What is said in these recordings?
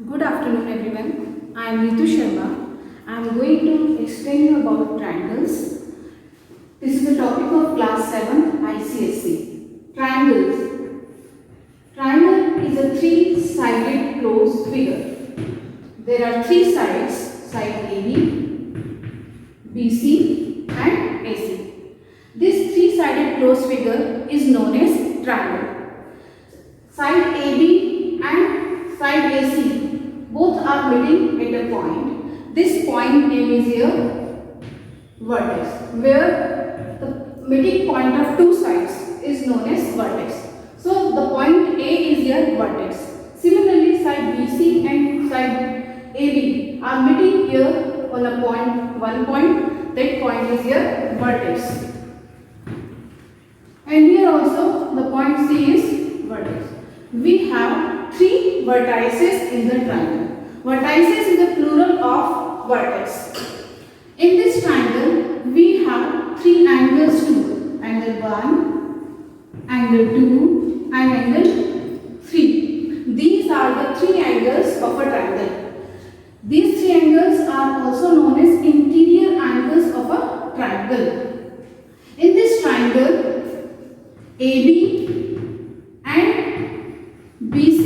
Good afternoon everyone. I am Ritu Sharma. I am going to explain you about triangles. This is the topic of class 7 ICSE. Triangles. Triangle is a three-sided closed figure. There are three sides, side AB, BC and AC. This three-sided closed figure is known as triangle. Side AB and side AC both are meeting at a point. This point name is here vertex, where the meeting point of two sides is known as vertex. So the point A is here vertex. Similarly, side BC and side AB are meeting here on a point, one point. That point is here vertex. And here also the point C is vertex. We have three vertices in the triangle. Vertices is the plural of vertex. In this triangle, we have three angles too. Angle 1, angle 2 and angle 3. These are the three angles of a triangle. These three angles are also known as interior angles of a triangle. In this triangle, AB and BC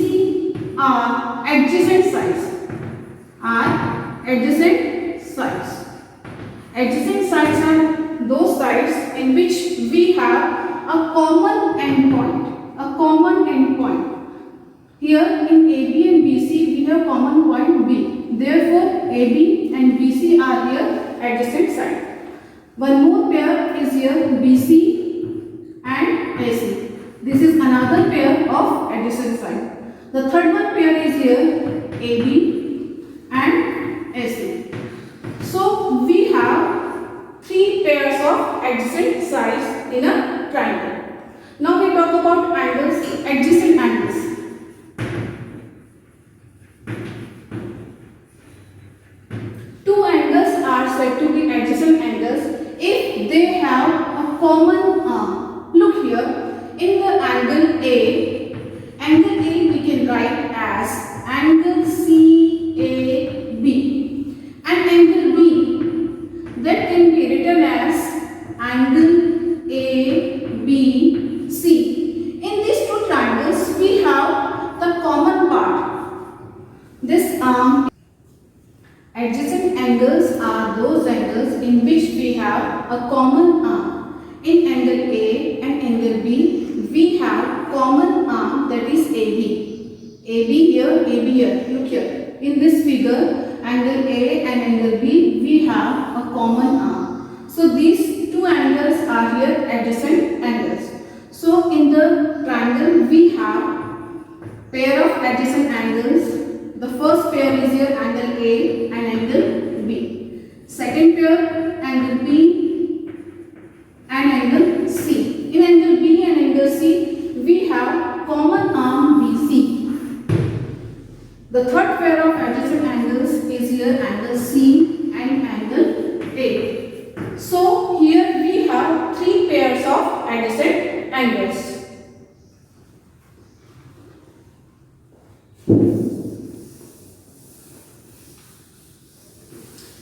are adjacent sides. Adjacent sides are those sides in which we have a common endpoint. Here in AB and BC we have common point B. Therefore, AB and BC are here adjacent sides. One more pair is here BC and AC. This is another pair of adjacent sides. The third one pair is here AB and AC. So we have three pairs of adjacent sides in a triangle. Now we talk about angles, adjacent angles. Two angles are said to be adjacent angles if they have a common arm. Look here, in the angle A we can write as angle CAB, and angle B that can be written as angle ABC. In these two triangles we have the common part. This arm. Adjacent angles are those angles in which we have a common arm. In angle A and angle B, we have common arm, that is AB. AB here, AB here. Look here. In this figure, angle A and angle B, we have a common arm. So these two angles are here adjacent angles. So in the triangle, we have pair of adjacent angles. The first pair is here angle A and angle B. Second pair angle B and angle C. In angle B and angle C, we have common arm BC. The third pair of adjacent angles is here angle C and angle A. So here we have three pairs of adjacent angles.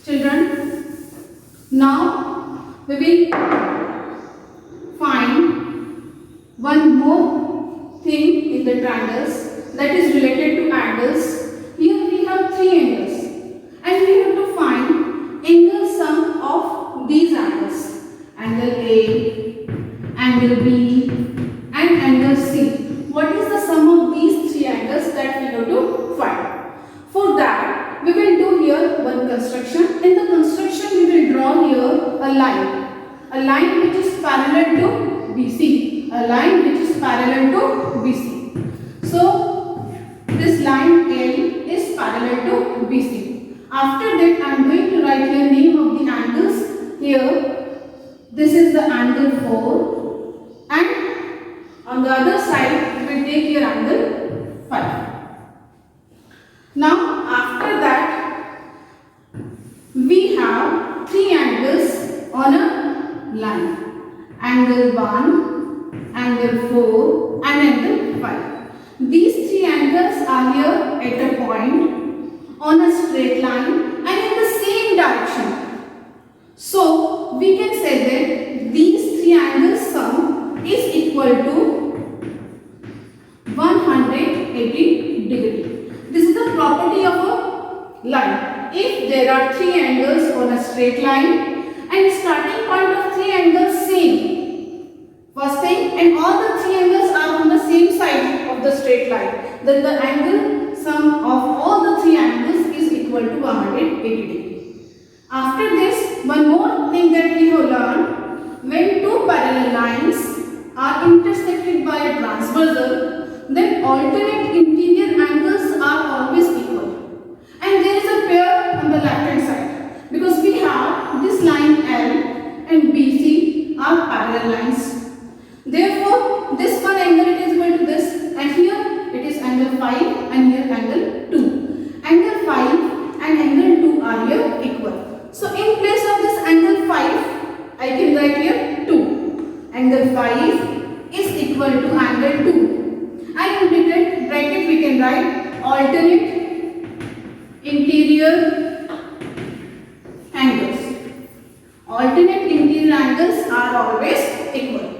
Children, now we will find one more thing in the triangles that is related to angles. Here we have three angles and we have to find angle sum of these angles. Angle A, angle B and angle C. What is the sum of these three angles that we have to find? For that, we will do here one construction. In the construction, we will draw here a line which is parallel to BC, a line which is parallel to BC. So this line L is parallel to BC. After that, I am going to write here name of the angles. Here, this is the angle 4, and on the other side, we will take here angle 5. Now, after that, we have three angles on a line. Angle 1, angle 4 and angle 5. These three angles angles are here at a point on a straight line and in the same direction. So we can say that these three angles sum is equal to 180 degree. This is the property of a line. If there are three angles on a straight line and starting point of three angles same, first thing, and all the three angles are on the same side of the straight line, then the angle sum of all the three angles is equal to 180 degree. After this, one more thing that we have learned, when two parallel lines are intersected by a transversal, then alternate interior angles are always equal. And there is a pair on the left hand side, because we have this line L and BC are parallel lines. Therefore, this one angle it is equal to this, and here it is angle 5 and here angle 2. Angle 5 and angle 2 are here equal. So in place of this angle 5, I can write here 2. Angle 5 is equal to angle 2. And in bracket we can write alternate interior angles. Alternate interior angles are always equal.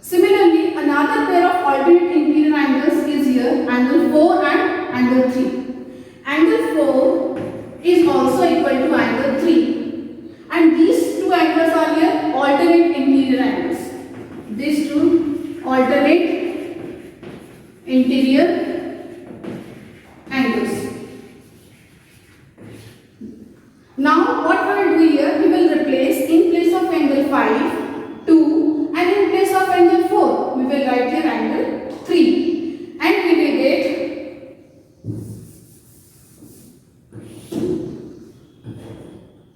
Similarly, another pair of alternate interior angles is here angle 4 and angle 3. Angle 4 is also equal to angle 3. And these two angles are here alternate interior angles. These two alternate interior angles. Now what we will do here, we will replace in place of angle 5, 2, and in place of angle 4, we will write here angle 3. And we will get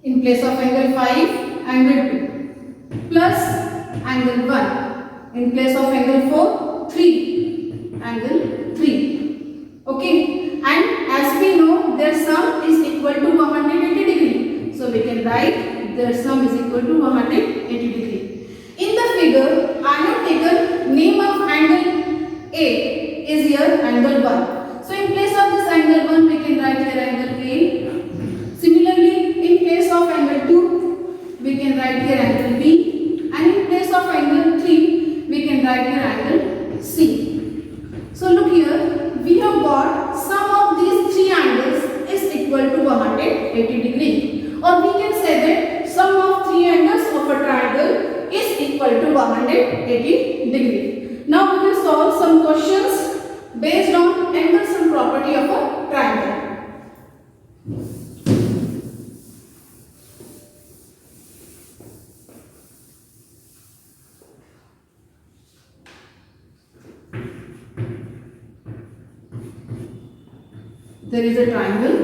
in place of angle 5, angle 2 plus angle 1. In place of angle 4, 3, angle 3. Okay. And as we know, their sum is equal to 180 degree. So we can write their sum is equal to 180 degree. In the figure, I have taken name of angle A is here angle 1. So in place of this angle 1, we can write here angle A. Similarly, in place of angle 2, we can write here angle B. And in place of angle 3, we can write here angle C. So look here, we have got sum of these three angles is equal to 180 degree. Or we can say that sum of three angles of a triangle is equal to 180 degree. Now we will solve some questions based on angle sum property of a triangle. There is a triangle.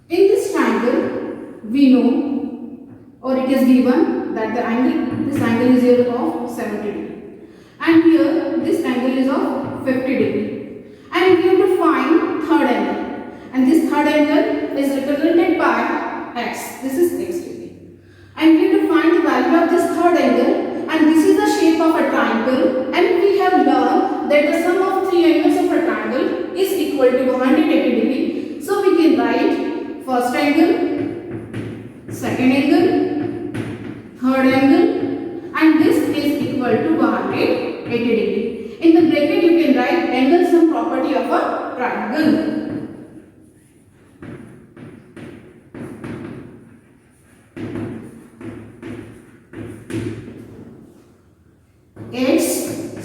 In this triangle, we know, or it is given that the angle, this angle is here of 70 degree, and here this angle is of 50 degree. And we have to find third angle, and this third angle is represented by x. This is x degree, and we have to find the value of this third angle, and this is the shape of a triangle, and we have learned that the sum of three angles of a triangle is equal to 180 degree. So we can write first angle, second angle, third angle, and this is equal to 180 degree. In the bracket you can write angle sum property of a triangle. X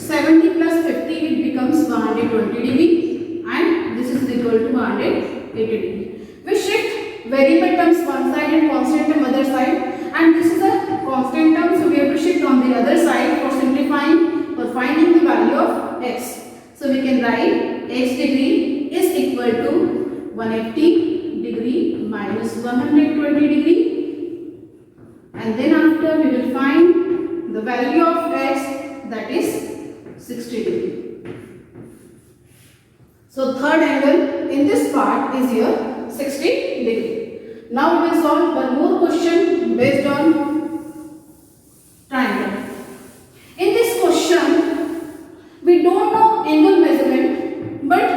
70 plus 50, it becomes 120 degree, and this is equal to 180 degree. We shift variable terms one side and constant term other side, and this is a constant term, so we have to shift on the other side for simplifying or finding the value of x. So we can write x degree is equal to 180 degree minus 120 degree, and then after we will find the value of x, that is 60 degree. So third angle in this part is here 60 degree. Now we will solve one more question based on triangle. In this question, we don't know angle measurement, but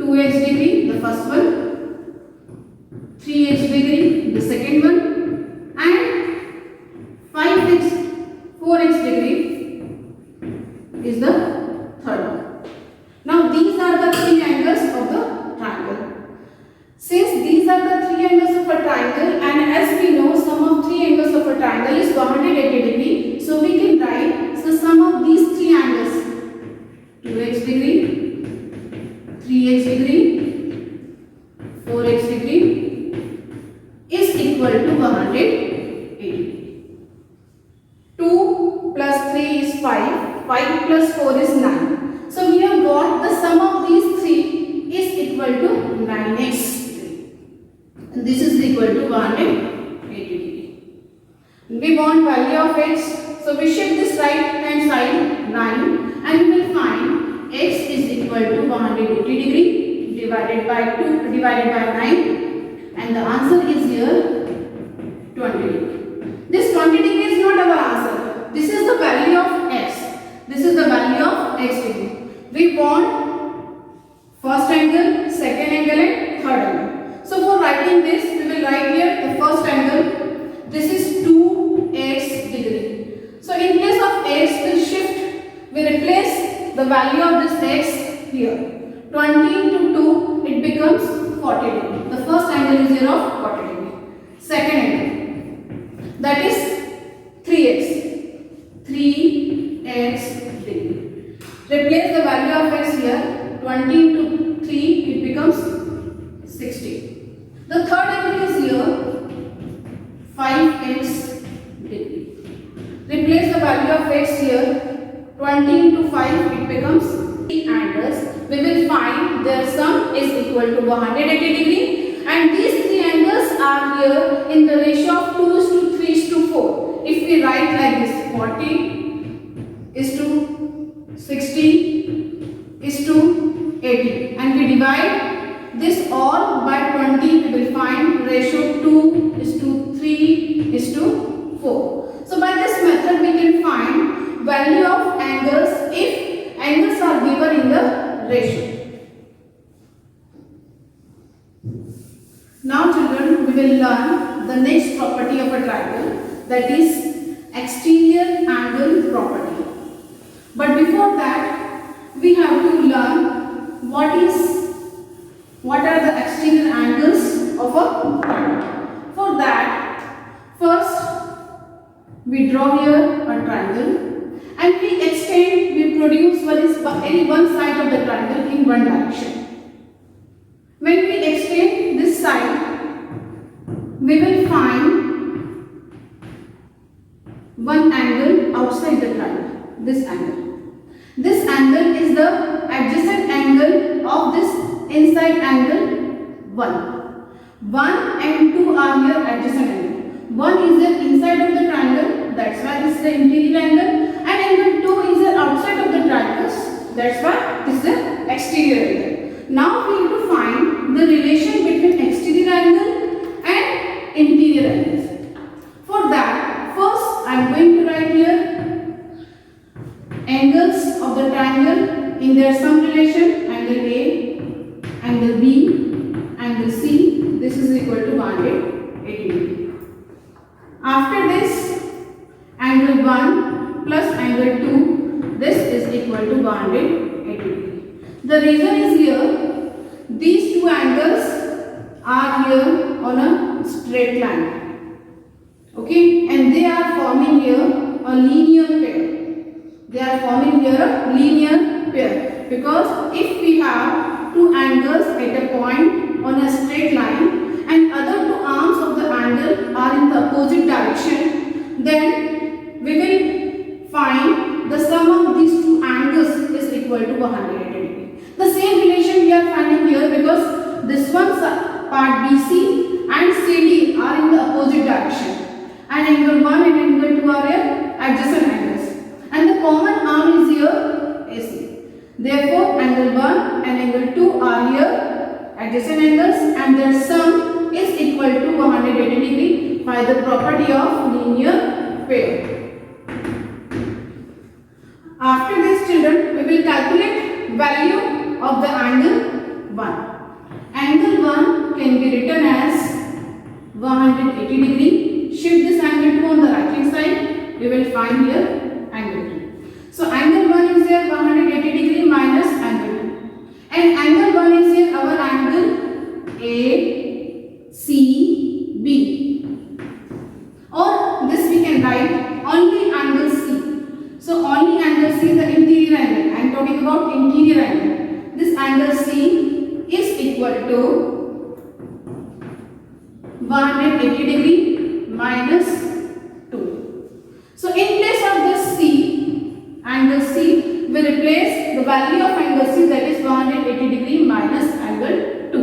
2h degree, the first one, 3h degree, the second one, and 4h degree is the third one. Now these are the three angles of the triangle. Since these are the three angles of a triangle, and as we know sum of three angles of a triangle is 180 degree, so we can write the sum of these three angles, 2h degree, 3h degree, 4h degree is equal to 180. 2 plus 3 is 5, 5 plus 4 is 9. So we have got the sum of these three is equal to 9x. And this is equal to 180 degree. We want value of x, so we shift this right hand side 9 and we will find x is equal to 180 degree divided by 2 divided by 9, and the answer is here 20 degree. This 20 degree is not our answer. This is the value of x. This is the value of x degree. We want first angle, second angle and third angle. So for writing this, we will write here the first angle. This is 2x degree. So in place of x, we shift, we replace the value of this x here. 20 into 2, it becomes 40 degree. The first angle is here of 40 degree. Second angle, that is 3x. 3x degree. Replace the value of x here. 20 into 3, it becomes 60. The third angle is here 5x degree. Replace the value of x here. 20 into 5, it becomes 3 angles. We will find their sum is equal to 180 degree, and these three angles are here in the ratio of 2:3:4. If we write like this, 40:60:80, and we divide this all by 20, we will find ratio 2:3:4. So by this method we can find value of angles if angles are given in the ratio. Now children, we will learn the next property of a triangle, that is exterior angle property. But before that, we have to learn what are the exterior angles of a triangle. For that, first we draw here a triangle and we extend, we produce any one side of the triangle in one direction. When we extend this side, we will find one angle outside the triangle, this angle. This angle is the adjacent angle of this inside angle 1. 1 and 2 are here adjacent angle. 1 is the inside of the triangle, that's why this is the interior angle, and angle 2 is the outside of the triangles, that's why this is the exterior angle. Now we need to find the relation between exterior angle and interior angles. For that, first I am going to write here angles of the triangle in their sum relation, angle A, angle B, angle C, this is equal to 180 degree. After this, angle 1 plus angle 2, this is equal to 180 degree. The reason is here, these two angles are here on a straight line. Okay, and they are forming here a linear pair. They are forming here a linear pair, because if we have two angles at a point on a straight line and other two arms of the angle are in the opposite direction, then we will find the sum of these two angles is equal to 180 degree. The same relation we are finding here, because this one's part BC and CD are in the opposite direction, and angle 1 and angle 2 are here adjacent angles, and the common arm is here AC. Therefore, angle 1 and angle 2 are here adjacent angles, and their sum is equal to 180 degree by the property of linear pair. After this, children, we will calculate value of the angle 1. Angle 1 can be written as 180 degree. Shift this angle 2 on the right hand side. We will find here angle 2. So angle 1 is here 180 degree minus angle 2. And angle 1 is here our angle ACB. Or this we can write only angle C. So only angle C is the interior angle. I am talking about interior angle. This angle C is equal to 180 degree minus 2. So in place of this C, angle C, we replace the value of angle C, that is 180 degree minus angle 2.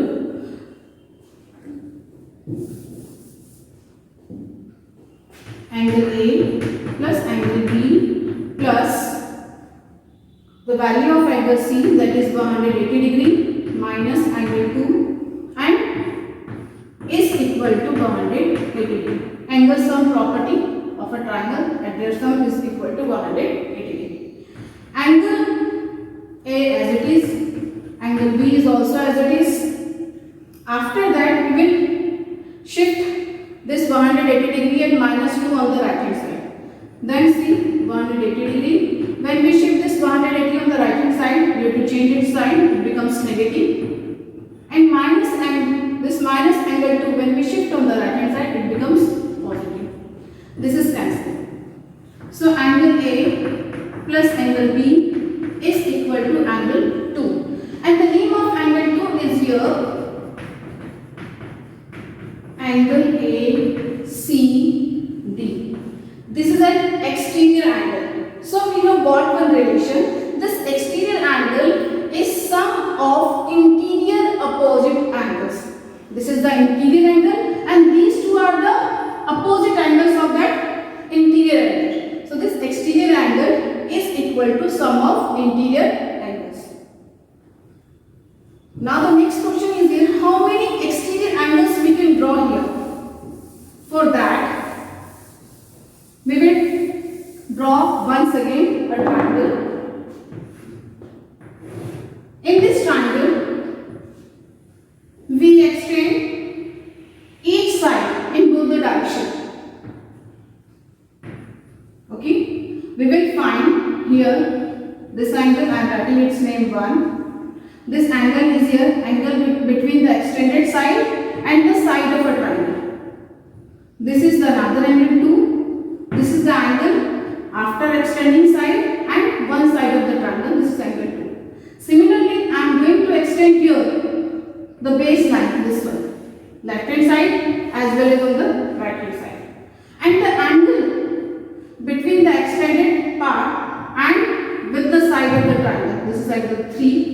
Angle A plus angle B plus the value of angle C, that is 180 degree minus angle 2, and is equal to 180 degree. Angle sum property of a triangle at their sum is equal to 180 degree. Angle A as it is, angle B is also as it is. After that we will shift this 180 degree and minus 2 on the right hand side. Then see 180 degree. When we shift this 180 on the right hand side, we have to change its sign, it becomes negative. And minus and this minus angle 2, when we shift on the right hand side, it becomes positive. This is cancelled. So angle A plus angle B is equal to angle 2. And the name of angle 2 is here angle ACD. This is an exterior angle. So we have got one relation. This exterior angle is sum of interior opposite angles. This is the interior angle and these two are the opposite angles of that interior angle. So this exterior angle is equal to sum of interior angles. Now the next question is here, how many exterior angles we can draw here? For that, we will draw once again a triangle. In this triangle, we extend each side in both the direction. Okay, we will find here this angle. I am writing its name 1. This angle is here angle between the extended side and the side of a triangle. This is the another angle 2. This is the angle after extending side and one side of the triangle. This is angle 2. Similarly, I am going to extend here the baseline, this one, left hand side as well as on the right hand side. And the angle between the extended part and with the side of the triangle, this is angle 3.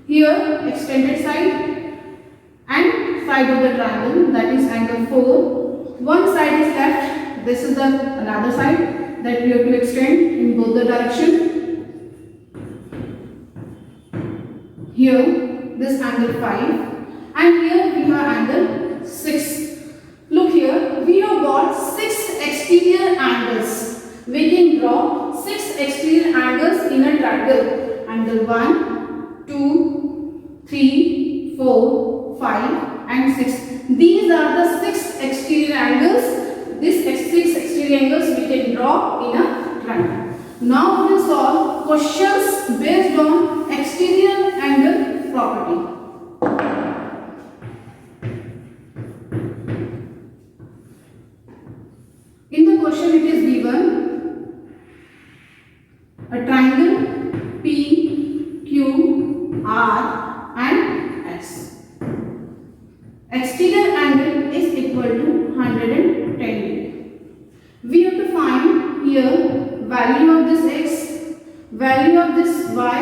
Here extended side and side of the triangle, that is angle 4. One side is left, this is the another side that we have to extend in both the direction. Here this angle 5 and here we have angle 6. Look here, we have got 6 exterior angles. We can draw 6 exterior angles in a triangle. Angle 1, 2, 3, 4, 5 and 6. These are the 6 exterior angles. These 6 exterior angles we can draw in a triangle. Now we will solve questions based on exterior angle property. In the question it is given a triangle P, Q, R and S. Exterior angle is equal to 110 degree. We have to find here value of this x, value of this y,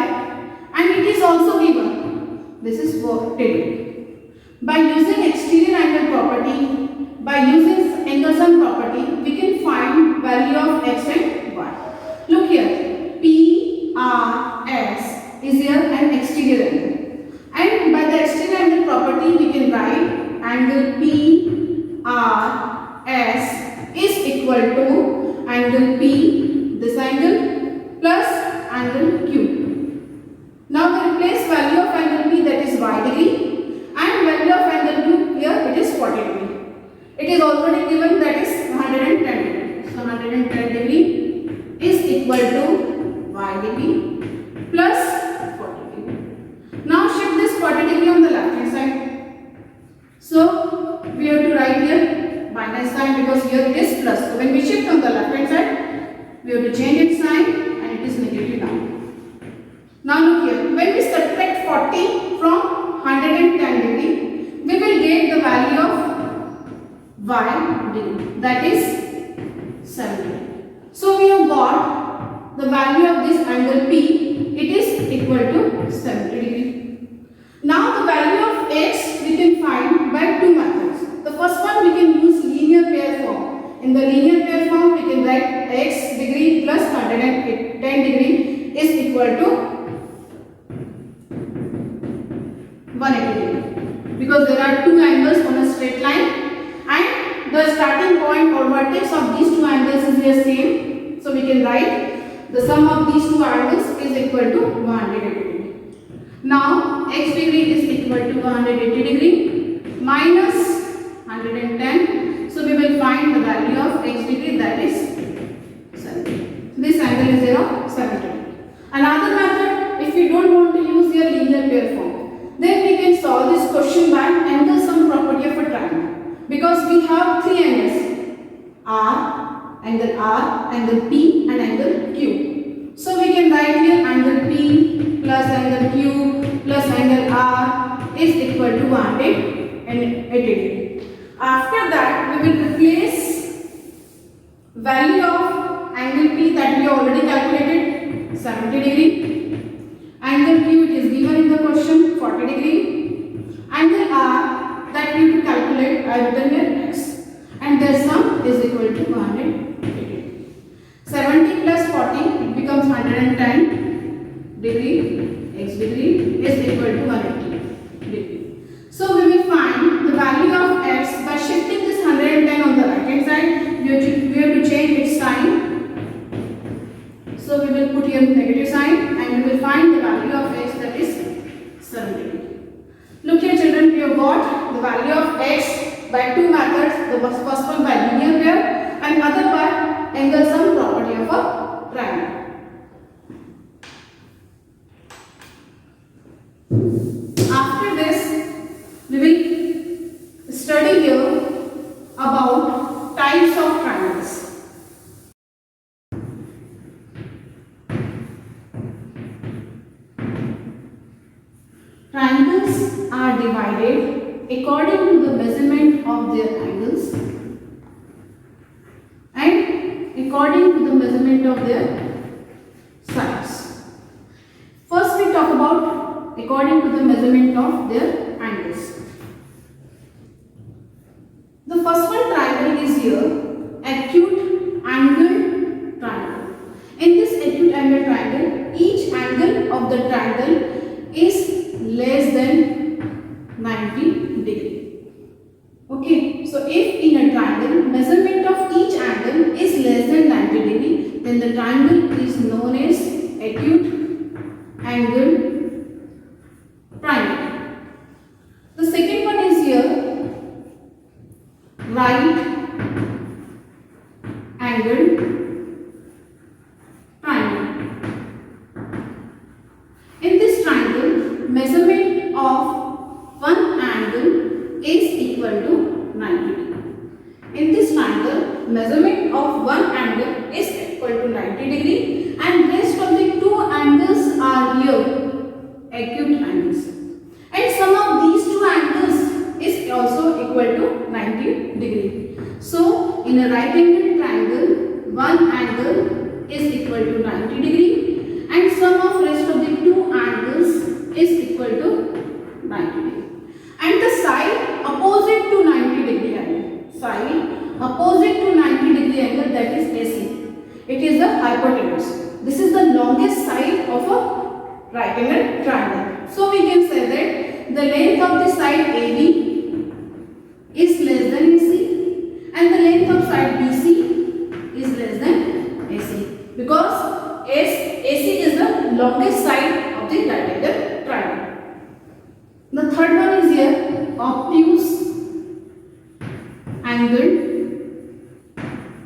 and it is also given. This is 40 degree. By using exterior angle property, by using angle sum property, we can find value of x and y. Look here, P, R, S is here an exterior angle. And by the exterior angle property, we can write angle P, R, S is equal to angle P, this angle, plus angle Q. Now we replace value of angle P, that is y degree, sign because here it is plus. So when we shift on the left hand side, we have to change its sign and it is negative now. Now look here, when we subtract 40 from 110 degree, we will get the value of y degree, that is 70. So we have got the value of this angle P, it is equal to 70 degree. Now the value of x we can find by two methods. The first one we can use linear pair form. In the linear pair form we can write x degree plus 110 degree is equal to 180 degree, because there are two angles on a straight line and the starting point or vertex of these two angles is the same. So we can write the sum of these two angles is equal to 180 degree. Now x degree is equal to 180 degree minus 110. So we will find the value of x degree, that is 70. This angle is 70. Another method, if you don't want to use your linear pair form, then we can solve this question by angle sum property of a triangle, because we have three angles, R, angle P and angle Q. So we can write here angle P plus angle Q plus angle R is equal to 180 degree. After that we will replace value of angle P that we already calculated, 70 degree. Angle Q it is given in the question, 40 degree. Angle R that we have to calculate, I have written here x, and their sum is equal to 180. 70 plus 40 it becomes 110 degree, x degree is equal to 180 degree. So we will find the value of x by shifting this 110 on the right hand side. We have to change its sign. So we will put here negative sign and we will find the value of x, that is 70. Look here children, we have got the value of x by two methods. The first one by linear pair and other by angle sum property of a triangle. After this we will study here about types of triangles. Triangles are divided according to the measurement of their angles and according to the measurement of their sides. First we talk about according to the measurement of their angles. The first one triangle is here, acute angle triangle. In this acute angle triangle, each angle of the triangle is less than 90 degree. Okay, so if in a triangle measurement of each angle is less than 90 degree, then the triangle is known as acute angle triangle. The second one is here, right angle triangle. In this triangle, measurement of one angle is equal to 90 degree. In this triangle, measurement of one angle is equal to 90 degree and rest of the two angles are here, acute angles. And sum of these two angles is also equal to 90 degree. So, in a right angle triangle, one angle is equal to 90 degree and sum of rest of the two angles is equal to 90 degree. And the side opposite to 90 degree angle, side opposite to 90 degree angle, that is AC. It is the hypotenuse. This is the longest side of a right angle triangle. So we can say that the length of the side AB is less than AC and the length of side BC is less than AC, because AC is the longest side of the right angle triangle. The third one is here, obtuse angle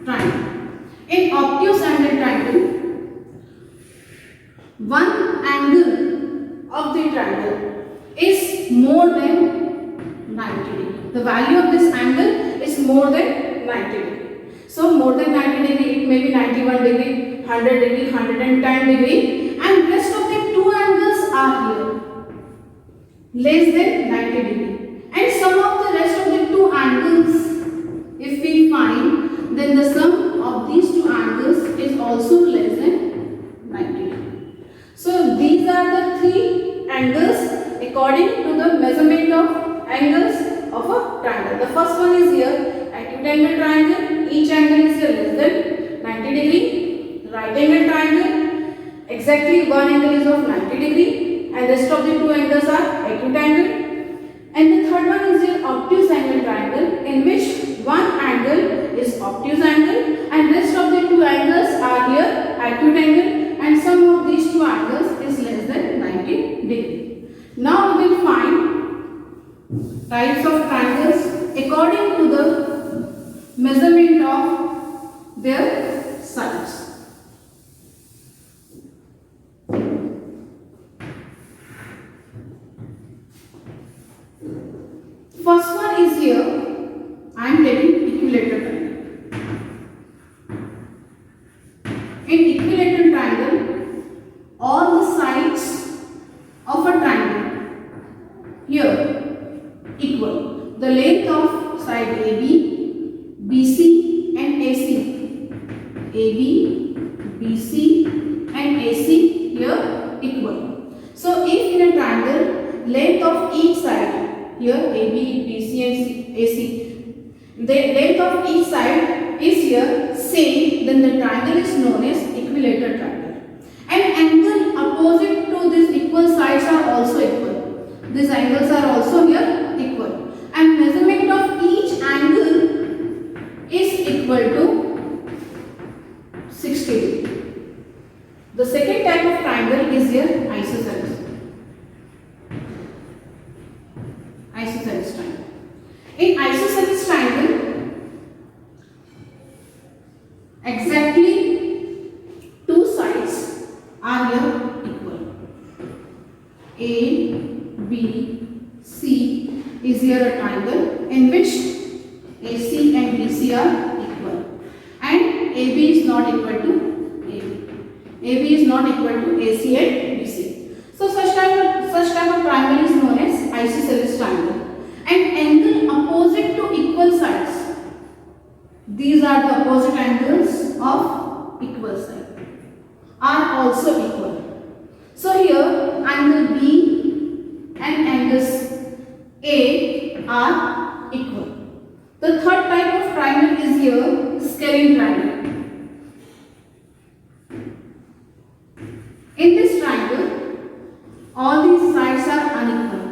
triangle. In obtuse angle triangle, one angle of the triangle is more than 90 degree. The value of this angle is more than 90 degree. So more than 90 degree, it may be 91 degree, 100 degree, 110 degree, and rest of the two angles are here less than 90 degree. And sum of the rest of the two angles, if we find, then the sum of these two angles is also less than 90 degree. So these are the three angles according to the measurement of angles of a triangle. The first one is here, acute angle triangle. Each angle is here less than 90 degree. Right angle triangle, exactly one angle is of 90 degree, and rest of the two angles are acute angle. And the third one is your obtuse angle triangle, in which one angle is obtuse angle and rest of the two angles are here acute angle, and sum of these two angles is less than 90 degree. Now we will find types of triangles according to the measurement of their sides. First one is here, I am taking equilateral triangle. In equilateral triangle, all the sides of a triangle here equal. The length of side AB, BC and AC. AB, BC and AC here equal. So if in a triangle, length of each side here AB, BC and AC, the length of each side is here same, then the triangle is known as equilateral triangle. And angle opposite to these equal sides are also equal. These angles are also here equal. And measurement of each angle is equal to 60 degree. The second type of triangle is here isosceles. Isosceles triangle. In isosceles triangle, exactly two sides are here equal. A, B, C is here a triangle in which AC and BC are equal, and AB is not equal to AB. AB is not equal to AC and BC. So such type of triangle is known as isosceles triangle. And angle opposite to equal sides, these are the opposite angles of equal side, are also equal. So here angle B and angles A are equal. The third type of triangle is here scalene triangle. In this triangle, all these sides are unequal.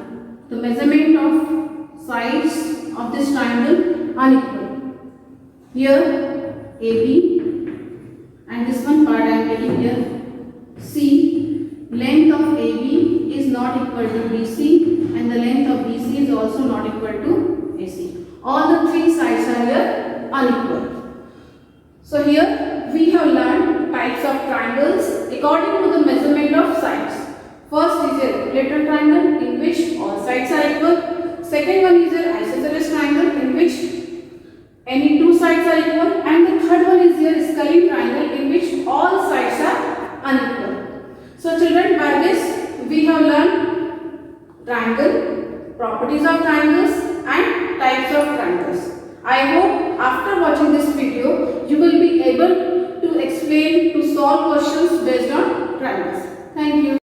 The measurement of sides of this triangle unequal. Here AB and this one part I am taking here C. Length of AB is not equal to BC and the length of BC is also not equal to AC. All the three sides are here unequal. So here we have learned types of triangles according to the measurement of sides. First is a equilateral triangle in which all sides are equal. Second one is an isosceles triangle in which any two sides are equal, and the third one is your scalene triangle in which all sides are unequal. So children, by this we have learned triangle, properties of triangles and types of triangles. I hope after watching this video you will be able to explain, to solve questions based on triangles. Thank you.